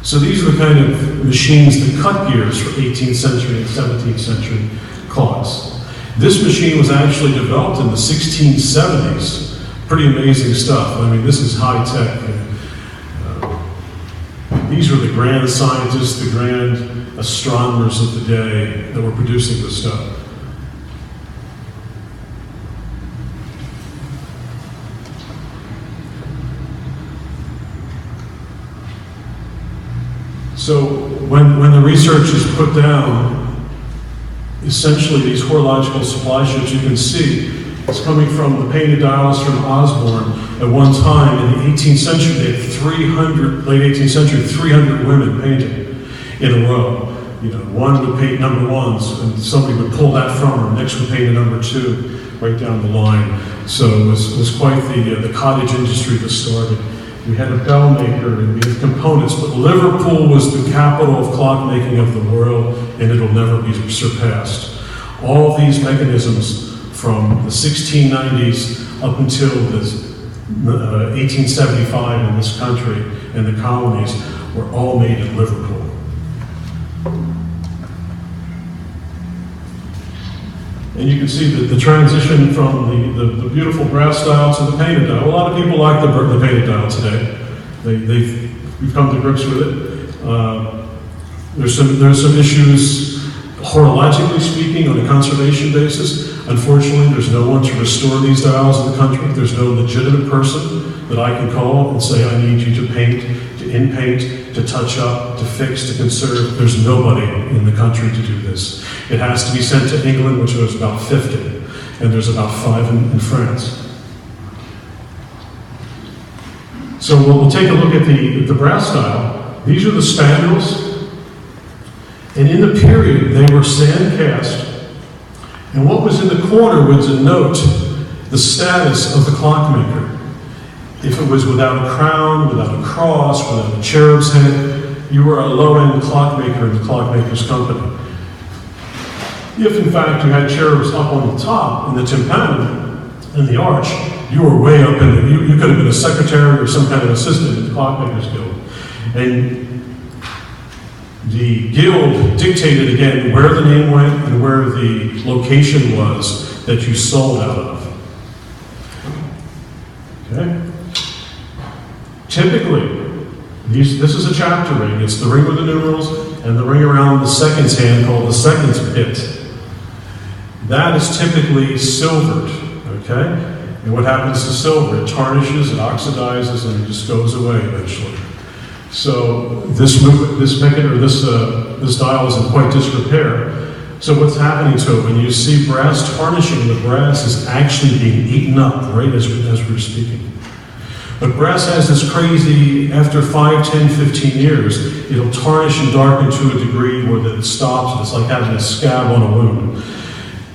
So these are the kind of machines that cut gears for 18th century and 17th century clocks. This machine was actually developed in the 1670s. Pretty amazing stuff. I mean, this is high tech. These were the grand scientists, the grand astronomers of the day that were producing this stuff. So when the research is put down, essentially these horological supply ships, you can see it's coming from the painted dials from Osborne. At one time in the 18th century, they had 300, late 18th century, 300 women painting in a row. You know, one would paint number ones, and somebody would pull that from her. Next would paint a number two, right down the line. So it was quite the cottage industry that started. We had a bell maker and we had components, but Liverpool was the capital of clockmaking of the world, and it'll never be surpassed. All these mechanisms from the 1690s up until 1875 in this country and the colonies were all made in Liverpool. And you can see the transition from the beautiful brass dial to the painted dial. A lot of people like the painted dial today. We've come to grips with it. There's some issues, horologically speaking, on a conservation basis. Unfortunately, there's no one to restore these dials in the country. There's no legitimate person that I can call and say, I need you to paint, to in-paint, to touch up, to fix, to conserve. There's nobody in the country to do this. It has to be sent to England, which was about 50, and there's about 5 in France. So we'll take a look at the brass dial. These are the spandrels, and in the period, they were sand cast, and what was in the corner would denote the status of the clockmaker. If it was without a crown, without a cross, without a cherub's head, you were a low-end clockmaker in the clockmaker's company. If, in fact, you had cherubs up on the top in the tympanum, in the arch, you were way up in it. You could have been a secretary or some kind of assistant in the Clockmakers Guild. And the guild dictated, again, where the name went and where the location was that you sold out of. Okay? Typically, this is a chapter ring. It's the ring with the numerals and the ring around the seconds hand called the seconds bit. That is typically silvered, okay? And what happens to silver? It tarnishes, it oxidizes, and it just goes away eventually. So this dial is in quite disrepair. So what's happening to it? When you see brass tarnishing, the brass is actually being eaten up right as we're speaking. But brass has this crazy, after 5, 10, 15 years, it'll tarnish and darken to a degree where that it stops. It's like having a scab on a wound.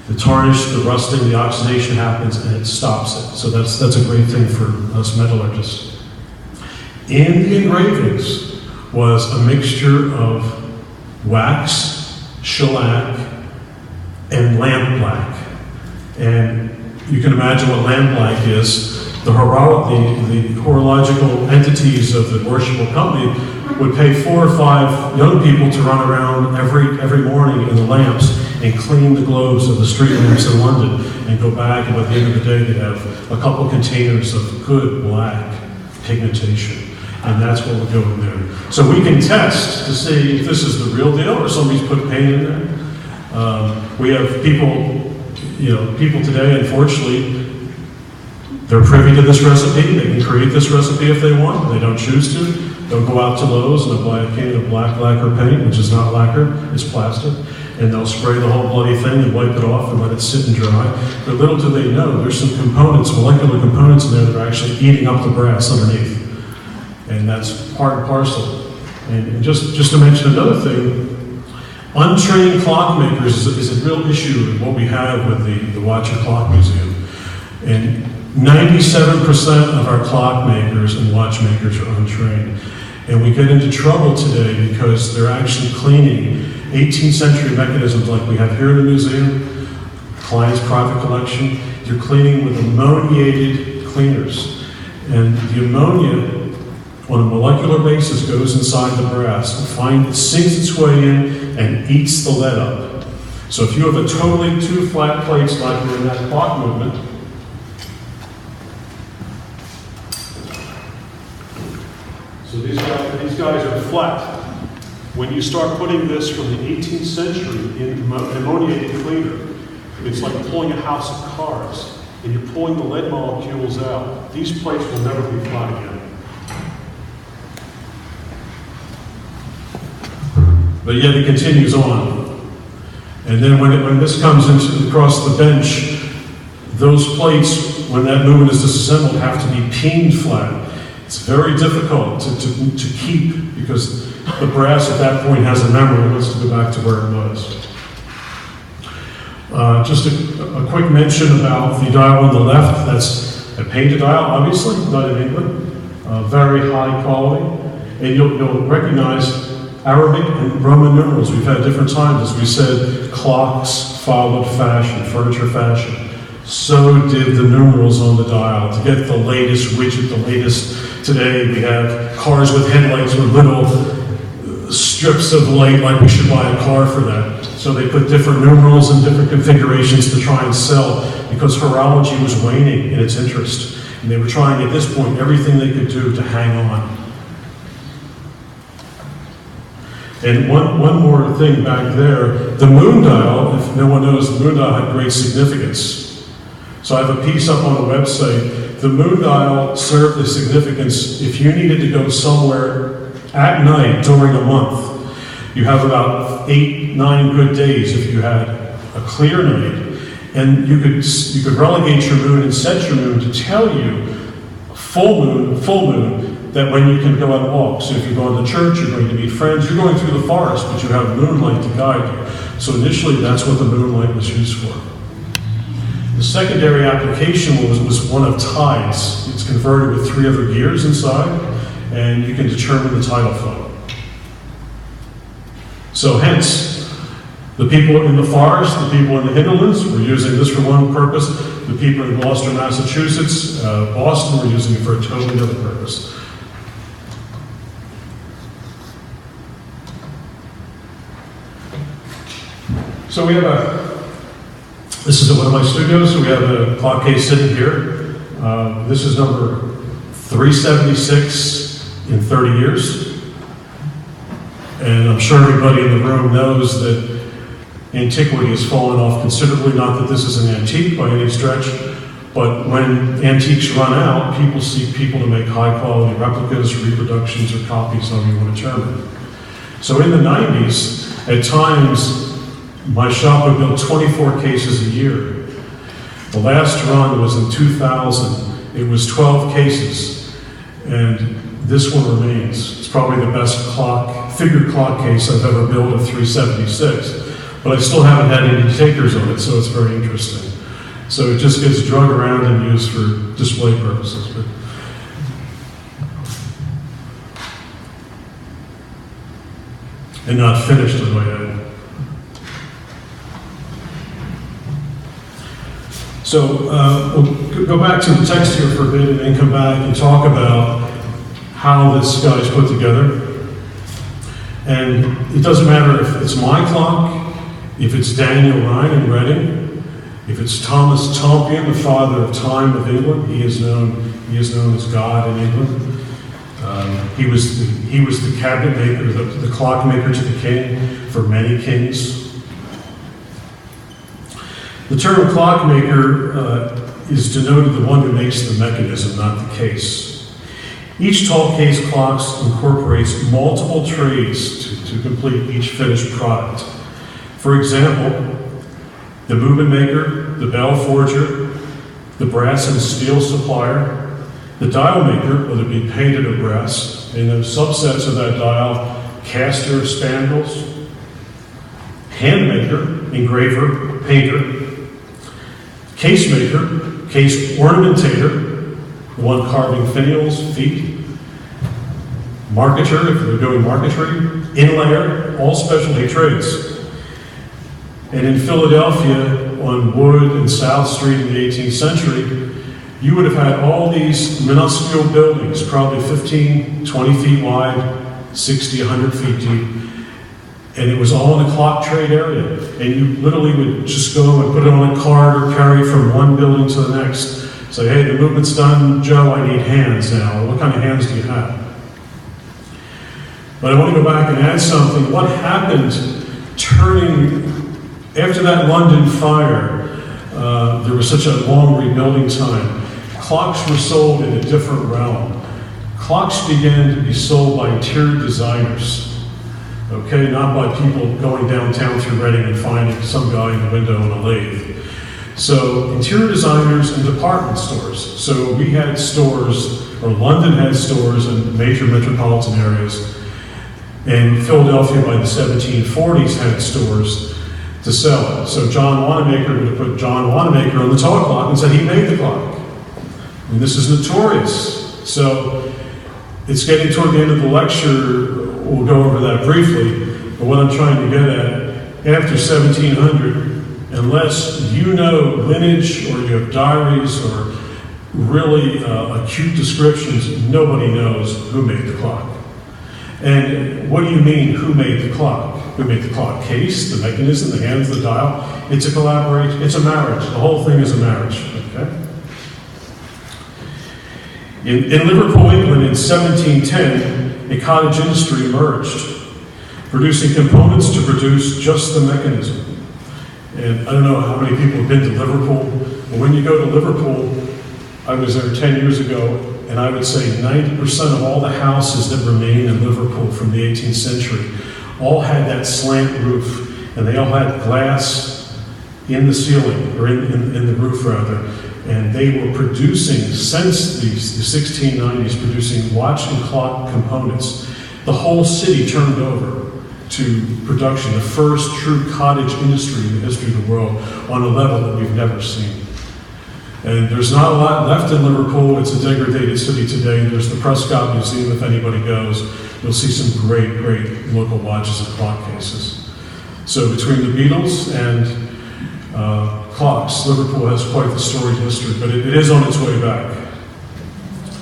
The tarnish, the rusting, the oxidation happens, and it stops it. So that's a great thing for us metallurgists. In the engravings was a mixture of wax, shellac, and lampblack. And you can imagine what lampblack is. The horological entities of the worshipful company would pay 4 or 5 young people to run around every morning in the lamps and clean the globes of the street lamps in London and go back, and by the end of the day they'd have a couple containers of good black pigmentation. And that's what would go in there. So we can test to see if this is the real deal or somebody's put paint in there. We have people today, unfortunately, they're privy to this recipe. They can create this recipe if they want. They don't choose to. They'll go out to Lowe's and they'll buy a can of black lacquer paint, which is not lacquer, it's plastic. And they'll spray the whole bloody thing and wipe it off and let it sit and dry. But little do they know, there's some components, molecular components in there that are actually eating up the brass underneath. And that's part and parcel. And just to mention another thing, untrained clockmakers is a real issue in what we have with the Watcher Clock Museum. And 97% of our clockmakers and watchmakers are untrained. And we get into trouble today because they're actually cleaning 18th century mechanisms like we have here in the museum, client's private collection. You're cleaning with ammoniated cleaners. And the ammonia, on a molecular basis goes inside the brass, it sinks its way in and eats the lead up. So if you have two flat plates like in that clock movement, so these guys are flat. When you start putting this from the 18th century in ammoniated cleaner, it's like pulling a house of cards, and you're pulling the lead molecules out. These plates will never be flat again. But yet it continues on. And then when this comes across the bench, those plates, when that movement is disassembled, have to be peened flat. It's very difficult to keep because the brass at that point has a memory and wants to go back to where it was. Just a quick mention about the dial on the left. That's a painted dial, obviously, not in England. Very high quality. And you'll recognize Arabic and Roman numerals. We've had different times, as we said, clocks followed fashion, furniture fashion. So did the numerals on the dial. To get the latest widget, the latest today, we have cars with headlights with little strips of light, like we should buy a car for that. So they put different numerals and different configurations to try and sell because horology was waning in its interest. And they were trying at this point everything they could do to hang on. And one more thing back there, the moon dial, if no one knows, the moon dial had great significance. So I have a piece up on the website. The moon dial served the significance if you needed to go somewhere at night during a month. You have about 8-9 good days if you had a clear night. And you could relegate your moon and set your moon to tell you, full moon, that when you can go on walks. So if you're going to church, you're going to meet friends, you're going through the forest, but you have moonlight to guide you. So initially, that's what the moonlight was used for. The secondary application was one of tides. It's converted with 3 other gears inside, and you can determine the tidal flow. So hence, the people in the forest, the people in the hinterlands were using this for one purpose. The people in Gloucester, Massachusetts, Boston were using it for a totally other purpose. So we have this is at one of my studios, so we have a clock case sitting here. This is number 376 in 30 years. And I'm sure everybody in the room knows that antiquity has fallen off considerably. Not that this is an antique by any stretch, but when antiques run out, people seek people to make high quality replicas, reproductions, or copies, however you want to term it. So in the 90s, at times, my shop would build 24 cases a year. The last run was in 2000. It was 12 cases, and this one remains. It's probably the best figured clock case I've ever built of 376, but I still haven't had any takers on it, so it's very interesting. So it just gets drug around and used for display purposes. And not finished the way I. So we'll go back to the text here for a bit and then come back and talk about how this guy is put together. And it doesn't matter if it's my clock, if it's Daniel Ryan in Reading, if it's Thomas Tompion, the father of time of England. He is known as God in England. He was the cabinet maker, the clock maker to the king for many kings. The term clockmaker is denoted the one who makes the mechanism, not the case. Each tall case clocks incorporates multiple trades to complete each finished product. For example, the movement maker, the bell forger, the brass and steel supplier, the dial maker, whether it be painted or brass, and then subsets of that dial, caster, spandrels, hand maker, engraver, painter, case maker, case ornamentator, the one carving finials, feet, marketer, if they're doing marquetry, inlayer, all specialty trades. And in Philadelphia, on Wood and South Street in the 18th century, you would have had all these minuscule buildings, probably 15, 20 feet wide, 60, 100 feet deep, and it was all in a clock trade area. And you literally would just go and put it on a cart or carry from one building to the next. Say, hey, the movement's done, Joe, I need hands now. What kind of hands do you have? But I want to go back and add something. What happened after that London fire, there was such a long rebuilding time. Clocks were sold in a different realm. Clocks began to be sold by interior designers, okay? Not by people going downtown through Reading and finding some guy in the window on a lathe. So interior designers and department stores. So we had stores, or London had stores in major metropolitan areas. And Philadelphia by the 1740s had stores to sell it. So John Wanamaker would have put John Wanamaker on the tall clock and said he made the clock. And this is notorious. So it's getting toward the end of the lecture. We'll go over that briefly. But what I'm trying to get at, after 1700, unless you know lineage or you have diaries or really acute descriptions, nobody knows who made the clock. And what do you mean, who made the clock? Who made the clock case, the mechanism, the hands, the dial? It's a collaboration, it's a marriage. The whole thing is a marriage, okay? In Liverpool, England, in 1710, a cottage industry emerged, producing components to produce just the mechanism. And I don't know how many people have been to Liverpool, but when you go to Liverpool, I was there 10 years ago, and I would say 90% of all the houses that remain in Liverpool from the 18th century all had that slant roof, and they all had glass in the ceiling, or in the roof rather, and they were producing, since the 1690s, producing watch and clock components. The whole city turned over to production, the first true cottage industry in the history of the world on a level that we've never seen. And there's not a lot left in Liverpool. It's a degraded city today. There's the Prescott Museum, if anybody goes. You'll see some great, great local watches and clock cases. So between the Beatles and clocks, Liverpool has quite the storied history, but it is on its way back.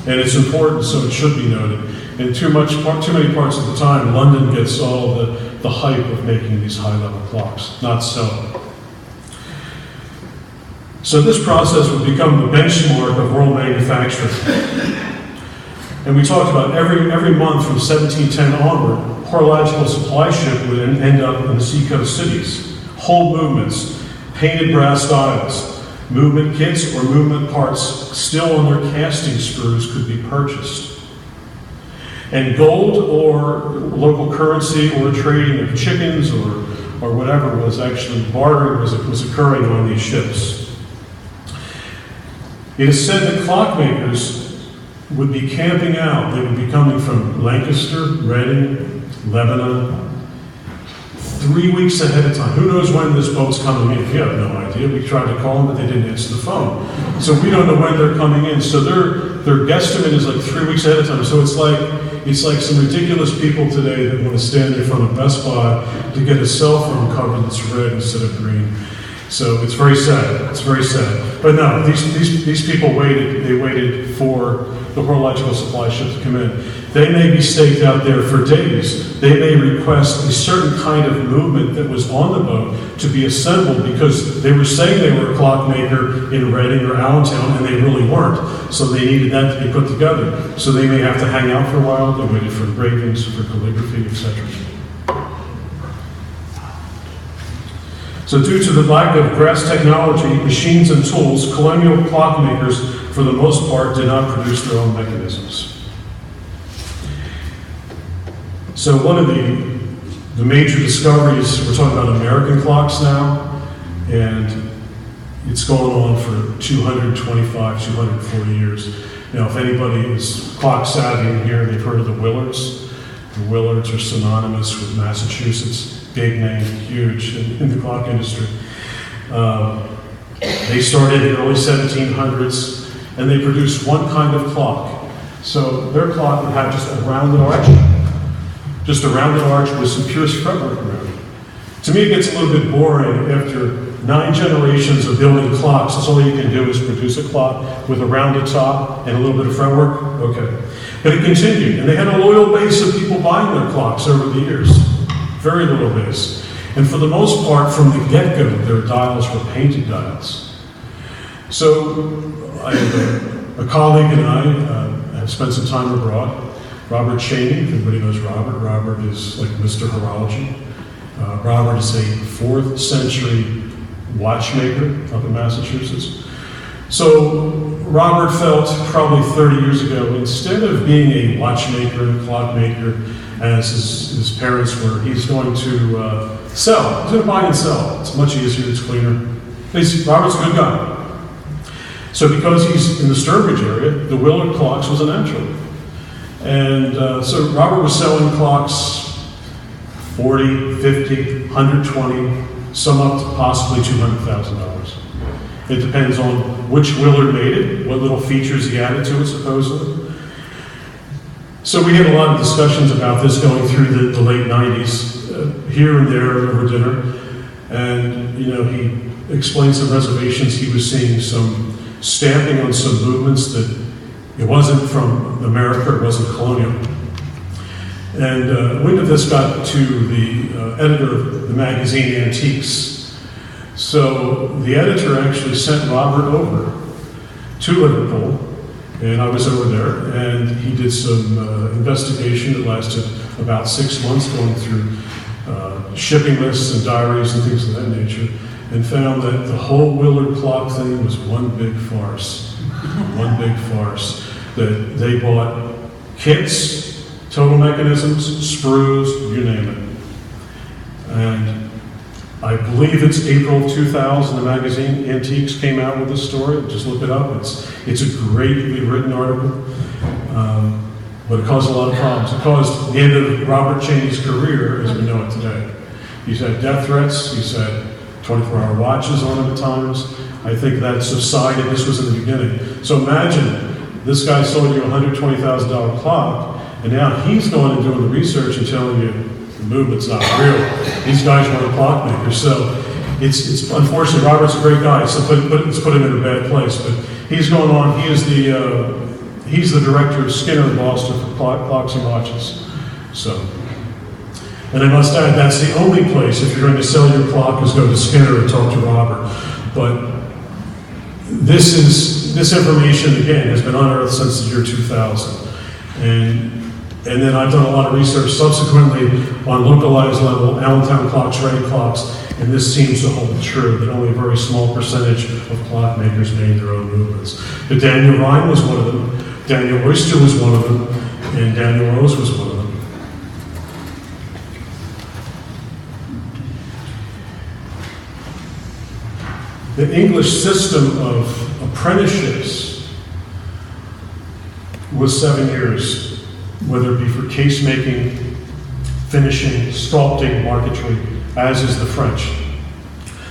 And it's important, so it should be noted. In too many parts of the time, London gets all the hype of making these high-level clocks. Not so. So this process would become the benchmark of world manufacturing. And we talked about every month from 1710 onward, horological supply ship would end up in the seacoast cities. Whole movements, painted brass dials, movement kits or movement parts still on their casting screws could be purchased. And gold or local currency or trading of chickens or whatever was actually bartered was occurring on these ships. It is said that clockmakers would be camping out. They would be coming from Lancaster, Reading, Lebanon, 3 weeks ahead of time. Who knows when this boat's coming in? We have no idea. We tried to call them, but they didn't answer the phone. So we don't know when they're coming in. So their guesstimate is like 3 weeks ahead of time. So it's like some ridiculous people today that want to stand in front of Best Buy to get a cell phone cover that's red instead of green. So it's very sad. It's very sad. But no, these people waited. They waited for the horological supply ship to come in. They may be staked out there for days. They may request a certain kind of movement that was on the boat to be assembled because they were saying they were a clockmaker in Reading or Allentown, and they really weren't. So they needed that to be put together. So they may have to hang out for a while. They waited for engravings, for calligraphy, etc. So due to the lack of brass technology, machines, and tools, colonial clockmakers, for the most part, did not produce their own mechanisms. So one of the major discoveries, we're talking about American clocks now, and it's going on for 225, 240 years. Now, if anybody is clock savvy in here, they've heard of the Willards. The Willards are synonymous with Massachusetts. Big name, huge in the clock industry. They started in the early 1700s, and they produced one kind of clock. So their clock would have just a rounded arch with some pierced fretwork around it. To me, it gets a little bit boring after 9 generations of building clocks. That's all you can do is produce a clock with a rounded top and a little bit of fretwork. Okay. But it continued, and they had a loyal base of people buying their clocks over the years. Very loyal base. And for the most part, from the get-go, their dials were painted dials. So I have a colleague and I have spent some time abroad. Robert Cheney, if everybody knows Robert. Robert is like Mr. Horology. Robert is a 4th century watchmaker up in Massachusetts. So Robert felt probably 30 years ago, instead of being a watchmaker and a clockmaker, as his parents were, he's going to sell. He's going to buy and sell. It's much easier, it's cleaner. Robert's a good guy. So because he's in the Sturbridge area, the Willard Clocks was a natural. And so Robert was selling clocks 40, 50, 120, some up to possibly $200,000. It depends on which Willard made it, what little features he added to it, supposedly. So we had a lot of discussions about this going through the late 90s, here and there over dinner. And, you know, he explained some reservations. He was seeing some stamping on some movements that it wasn't from America, it wasn't colonial. And when did this got to the editor of the magazine Antiques? So the editor actually sent Robert over to Liverpool, and I was over there, and he did some investigation that lasted about 6 months, going through shipping lists and diaries and things of that nature, and found that the whole Willard clock thing was one big farce. One big farce. That they bought kits, total mechanisms, sprues, you name it. And I believe it's April of 2000, the magazine Antiques came out with this story. Just look it up. It's a greatly written article, but it caused a lot of problems. It caused the end of Robert Cheney's career as we know it today. He's had death threats. He's had 24-hour watches on him at times. I think that subsided. This was in the beginning. So imagine this guy sold you a $120,000 clock, and now he's going and doing the research and telling you the movement's not real. These guys weren't clockmakers. So it's unfortunately, Robert's a great guy, so let's put him in a bad place. But he's going on, he's the director of Skinner in Boston for clocks and watches. So, and I must add, that's the only place, if you're going to sell your clock, is go to Skinner and talk to Robert. But this information, again, has been unearthed since the year 2000. And then I've done a lot of research subsequently on localized level, Allentown clocks, Reading clocks, and this seems to hold true, that only a very small percentage of clockmakers made their own movements. But Daniel Ryan was one of them, Daniel Oyster was one of them, and Daniel Rose was one of them. The English system of apprenticeships was 7 years, whether it be for case making, finishing, sculpting, marquetry, as is the French.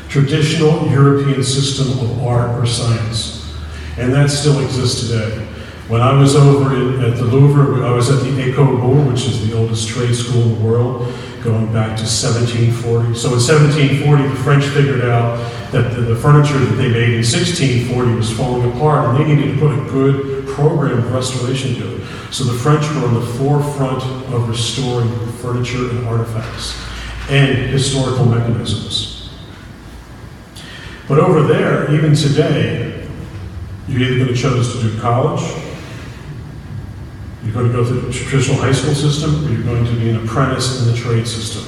Traditional European system of art or science. And that still exists today. When I was over at the Louvre, I was at the École Beau, which is the oldest trade school in the world, going back to 1740. So in 1740, the French figured out that the furniture that they made in 1640 was falling apart, and they needed to put a good program of restoration to it. So the French were on the forefront of restoring furniture and artifacts and historical mechanisms. But over there, even today, you're either going to choose to do college, you're going to go through the traditional high school system, or you're going to be an apprentice in the trade system.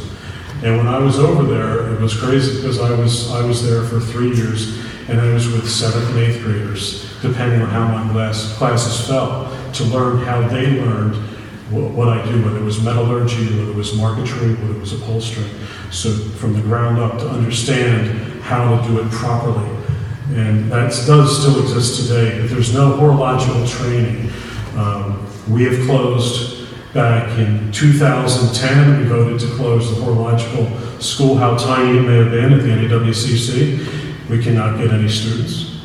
And when I was over there, it was crazy because I was there for 3 years, and I was with 7th and 8th graders, depending on how my classes fell, to learn how they learned what I do, whether it was metallurgy, whether it was marquetry, whether it was upholstery. So from the ground up to understand how to do it properly. And that does still exist today, but there's no horological training. We have closed back in 2010, we voted to close the horological school, how tiny it may have been at the NAWCC. We cannot get any students.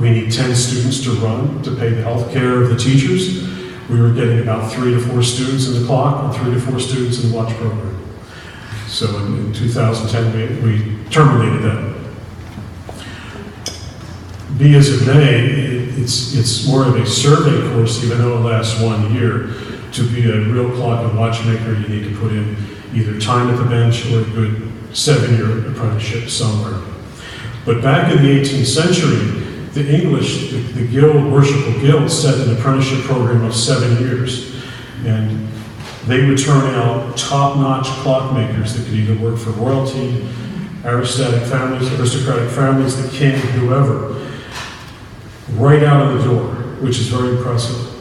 We need 10 students to run to pay the health care of the teachers. We were getting about 3 to 4 students in the clock and 3 to 4 students in the watch program. So in 2010, we terminated that. Be as it may, it's more of a survey course, even though it lasts 1 year. To be a real clock and watchmaker, you need to put in either time at the bench or a good 7-year apprenticeship somewhere. But back in the 18th century, the English, the guild, worshipful guild, set an apprenticeship program of 7 years. And they would turn out top-notch clockmakers that could either work for royalty, aristocratic families, the king, whoever, right out of the door, which is very impressive.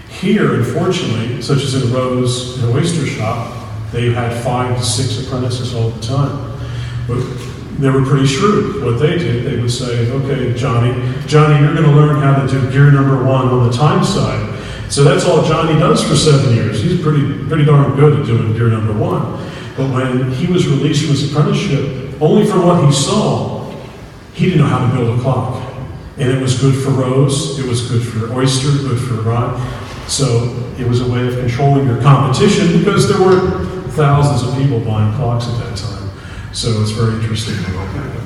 Here, unfortunately, such as in Rose and Oyster Shop, they had 5 to 6 apprentices all the time. But they were pretty shrewd. What they did, they would say, okay, Johnny, you're going to learn how to do gear number 1 on the time side. So that's all Johnny does for 7 years. He's pretty darn good at doing gear number 1. But when he was released from his apprenticeship, only from what he saw, he didn't know how to build a clock. And it was good for Rose, it was good for Oyster, good for Rod. So it was a way of controlling your competition because there were thousands of people buying clocks at that time. So it's very interesting to look at it.